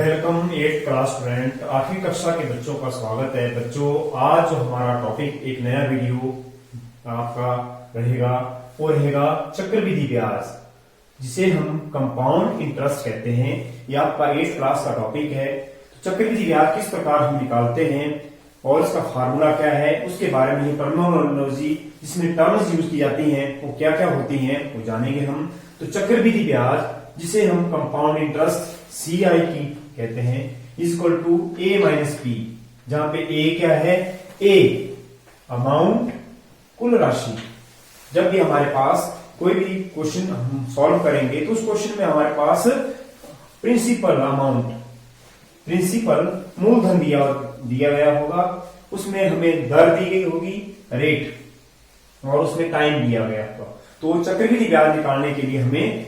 Welcome eight class student. आठवीं कक्षा के बच्चों का स्वागत है। बच्चों, आज जो हमारा टॉपिक एक नया वीडियो आपका रहेगा वो रहेगा चक्रवृद्धि ब्याज, जिसे हम कंपाउंड इंटरेस्ट कहते हैं। ये आपका 8th क्लास का टॉपिक है। तो चक्रवृद्धि ब्याज किस प्रकार हम निकालते हैं और इसका फार्मूला क्या है, उसके बारे में टर्मिनोलॉजी जिसमें टर्म्स यूज की जाती हैं वो क्या क्या होती हैं वो जानेंगे हम। तो चक्रवृद्धि ब्याज, जिसे हम कंपाउंड इंटरेस्ट CI की कहते हैं, equal to A minus P, जहां पे A क्या है, A अमाउंट, कुल राशि। जब भी हमारे पास कोई भी क्वेश्चन हम सॉल्व करेंगे तो उस क्वेश्चन में हमारे पास प्रिंसिपल अमाउंट, प्रिंसिपल मूलधन दिया गया होगा, उसमें हमें दर दी गई होगी, रेट, और उसमें टाइम दिया गया होगा। तो चक्रवृद्धि ब्याज निकालने के लिए हमें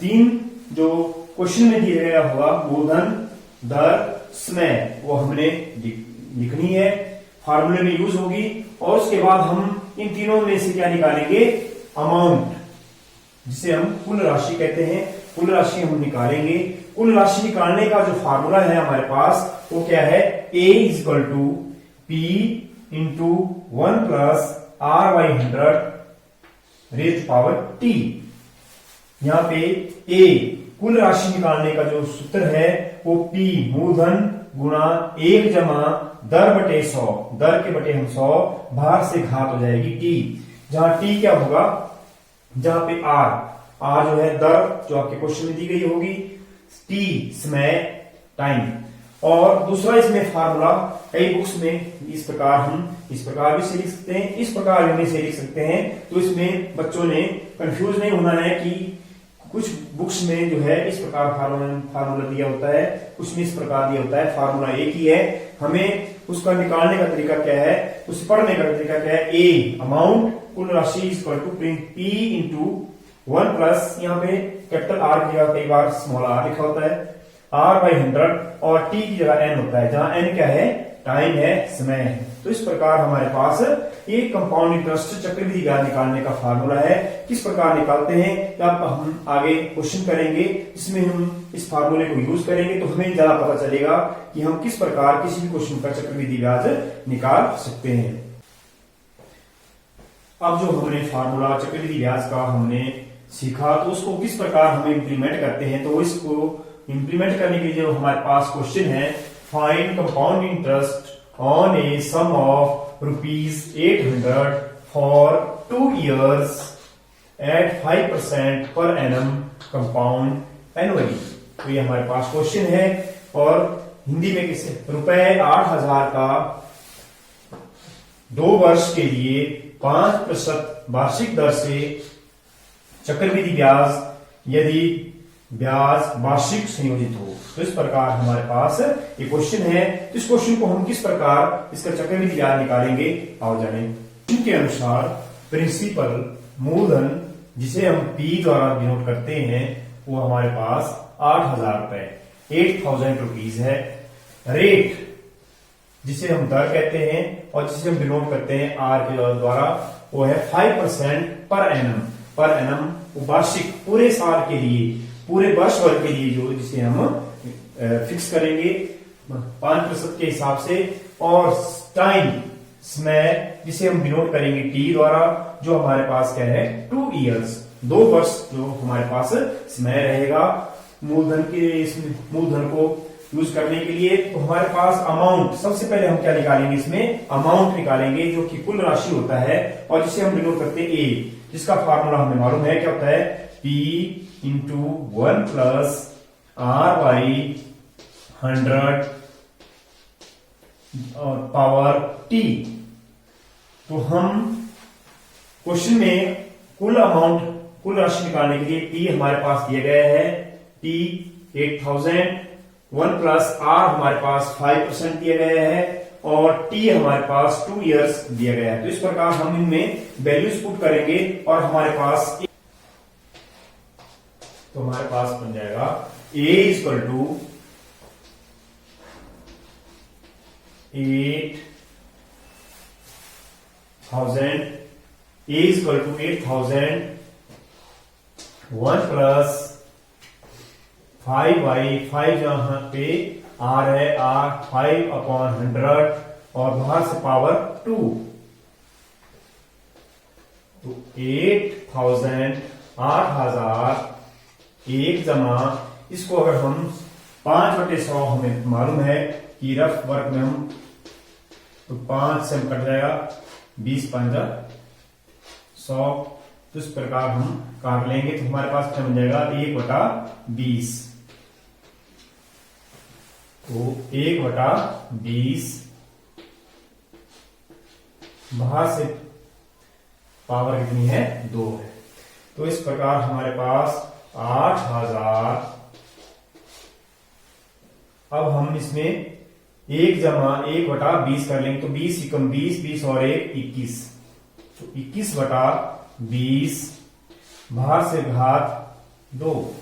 3 जो क्वेश्चन में दिया गया होगा, मूलधन, दर, समय, वो हमने लिखनी है, फार्मूले में यूज होगी। और उसके बाद हम इन तीनों में से क्या निकालेंगे, अमाउंट, जिसे हम कुल राशि कहते हैं। कुल राशि हम निकालेंगे। कुल राशि निकालने का जो फार्मूला है हमारे पास वो क्या है, A equal to P into 1 plus R by 100 raise power T। यहां पे A कुल राशि निकालने का जो सूत्र है वो P मूलधन गुणा 1 जमा दर बटे 100, दर के बटे हम 100, बाहर से घात हो जाएगी T, जहां T क्या होगा, जहां पे R जो है दर, जो आपके क्वेश्चन में दी गई होगी, T समय, टाइम। और दूसरा इसमें फार्मूला कई बुक्स में इस प्रकार भी से लिख सकते हैं, इस प्रकार भी से लिख सकते हैं। तो इसमें बच्चों ने कंफ्यूज नहीं होना है कि कुछ बुक्स में जो है इस प्रकार फार्मूला दिया होता है, कुछ में इस प्रकार दिया होता है। फार्मूला एक ही है, हमें उसका निकालने का तरीका क्या है, उस पढ़ने का तरीका क्या है। A अमाउंट, कुल राशि equal to P into 1 plus, यहाँ पे कैपिटल R की जगह कई बार स्मॉल r लिखा होता है, R बाई 100, और T की जगह N होता है, जहां N क्या है, टाइम है, समय है। तो इस प्रकार हमारे पास ये कंपाउंड इंटरेस्ट चक्रवृद्धि ब्याज निकालने का फार्मूला है। किस प्रकार निकालते हैं तब हम आगे क्वेश्चन करेंगे, इसमें हम इस फार्मूले को यूज करेंगे, तो हमें ज्यादा पता चलेगा कि हम किस प्रकार किसी भी क्वेश्चन का चक्रवृद्धि ब्याज निकाल सकते हैं। अब जो हमने फार्मूला चक्रवृद्धि ब्याज का हमने सीखा, तो उसको किस प्रकार हम इंप्लीमेंट करते हैं। तो इसको इंप्लीमेंट करने के लिए जो हमारे पास क्वेश्चन है, find compound interest on a sum of rupees 800 for 2 years at 5% per annum compound annually। तो ये हमारे पास क्वेश्चन है, और हिंदी में किसे, रुपए 8000 का 2 वर्ष के लिए 5% वार्षिक दर से चक्रवृद्धि ब्याज, यदि ब्याज वार्षिक संयोजित हो। तो इस प्रकार हमारे पास ये क्वेश्चन है। तो इस क्वेश्चन को हम किस प्रकार इसका चक्रवृद्धि ब्याज निकालेंगे, आओ जाने। इनके अनुसार प्रिंसिपल मूलधन, जिसे हम P द्वारा डिनोट करते हैं, वो हमारे पास 8000 रुपए, 8000 रुपीज है। रेट, जिसे हम दर कहते हैं और जिसे हम डिनोट करते हैं R के द्वारा, वो है 5% पर एनम। पर एनम वार्षिक, पूरे साल के लिए, पूरे वर्ष भर के लिए, जो जिसे हम फिक्स करेंगे 5% के हिसाब से। और टाइम, समय, जिसे हम डिनोट करेंगे T द्वारा, जो हमारे पास क्या है, 2 इयर्स, 2 वर्ष जो हमारे पास समय रहेगा मूलधन के, इसमें मूलधन को यूज करने के लिए। तो हमारे पास अमाउंट, सबसे पहले हम क्या निकालेंगे, इसमें अमाउंट निकालेंगे, जो कि कुल राशि होता है, और जिसे हम डिनोट करते हैं A, जिसका फार्मूला हमें मालूम है, क्या होता है, P into 1 plus R by 100 power T। तो हम क्वेश्चन में कुल अमाउंट, कुल राशि निकालने के लिए P हमारे पास दिया गया है, P 8000, 1 प्लस R हमारे पास 5% दिया गया है, और T हमारे पास 2 इयर्स दिया गया है। तो इस प्रकार हम इनमें वैल्यूज पुट करेंगे, और हमारे पास, तो हमारे पास बन जाएगा A equal to 8000, A equal to 8000, 1 plus 5 जहां पे आर है, आर 5/100 और बाहर से पावर 2, तो 8000 एक जमा, इसको अगर हम 5/100 हमें मालूम है कि रफ वर्क में हम, तो 5 से हम कट जाएगा, 20×5 100, तो इस प्रकार हम काट लेंगे तो हमारे पास क्या बन जाएगा 1/20। तो 1/20 बाहर से पावर कितनी है 2 है, तो इस प्रकार हमारे पास 8000। अब हम इसमें 1/20 कर लेंगे, तो 20 × 20, 20 और 1 21, तो 21/20 बाहर से घात 2,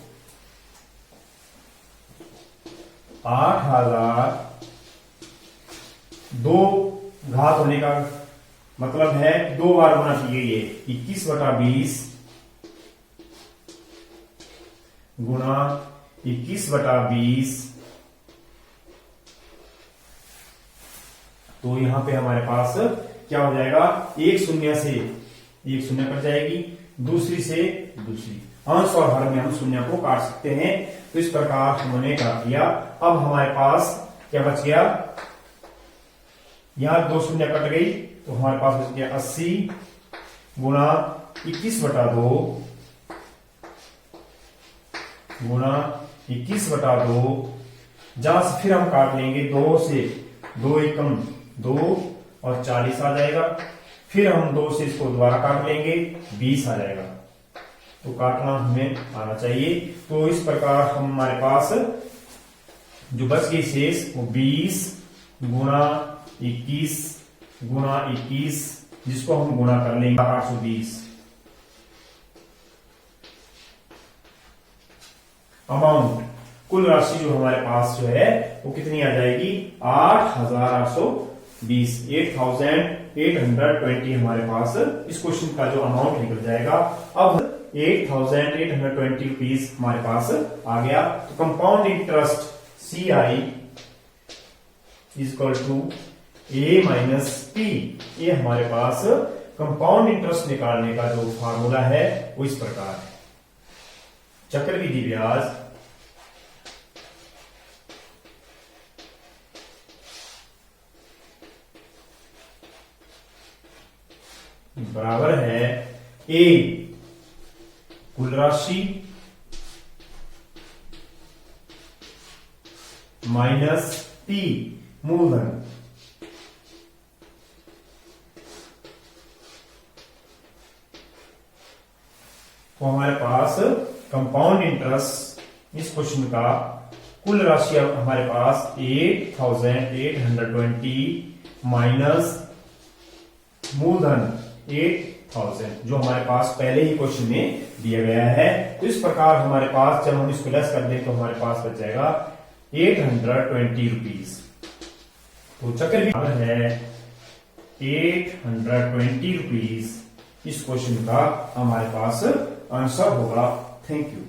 8000 2 घात होने का मतलब है 2 बार होना चाहिए, ये 21/20 गुणा 21/20, तो यहां पे हमारे पास क्या हो जाएगा, एक शून्य से एक शून्य कट जाएगी, दूसरी से दूसरी, अंश और हर में हम शून्य को काट सकते हैं। तो इस प्रकार हमने काट दिया। अब हमारे पास क्या बच गया, यहां 2 शून्य कट गई, तो हमारे पास बच गया 80 गुणा 21/2 गुणा 21/2, जहां से फिर हम काट लेंगे 2 से, 2 एकम 2 और 40 आ जाएगा, फिर हम 2 से इसको दोबारा काट लेंगे, 20 आ जाएगा, तो काटना हमें आना चाहिए। तो इस प्रकार हमारे पास जो बच गई शेष वो 20 गुणा 21 गुणा 21, जिसको हम गुणा कर लेंगे 820। अमाउंट, कुल राशि जो हमारे पास जो है वो कितनी आ जाएगी, 8820, 8820 हमारे पास इस क्वेश्चन का जो अमाउंट निकल जाएगा। अब 8820 रुपीज हमारे पास आ गया। तो compound interest CI is equal to A minus P, ये हमारे पास कंपाउंड इंटरेस्ट निकालने का जो फार्मूला है वो इस प्रकार है। चक्रवृद्धि ब्याज बराबर है A कुल राशि माइनस P मूलधन। तो हमारे पास कंपाउंड इंटरेस्ट इस क्वेश्चन का कुल राशि हमारे पास 8820 माइनस मूलधन 8000, जो हमारे पास पहले ही क्वेश्चन में दिया गया है। तो इस प्रकार हमारे पास जब हम इसको लेस कर दें तो हमारे पास बच जाएगा 820 रुपीज। तो चक्रवृद्धि है 820 रुपीज, इस क्वेश्चन का हमारे पास आंसर होगा। Thank you.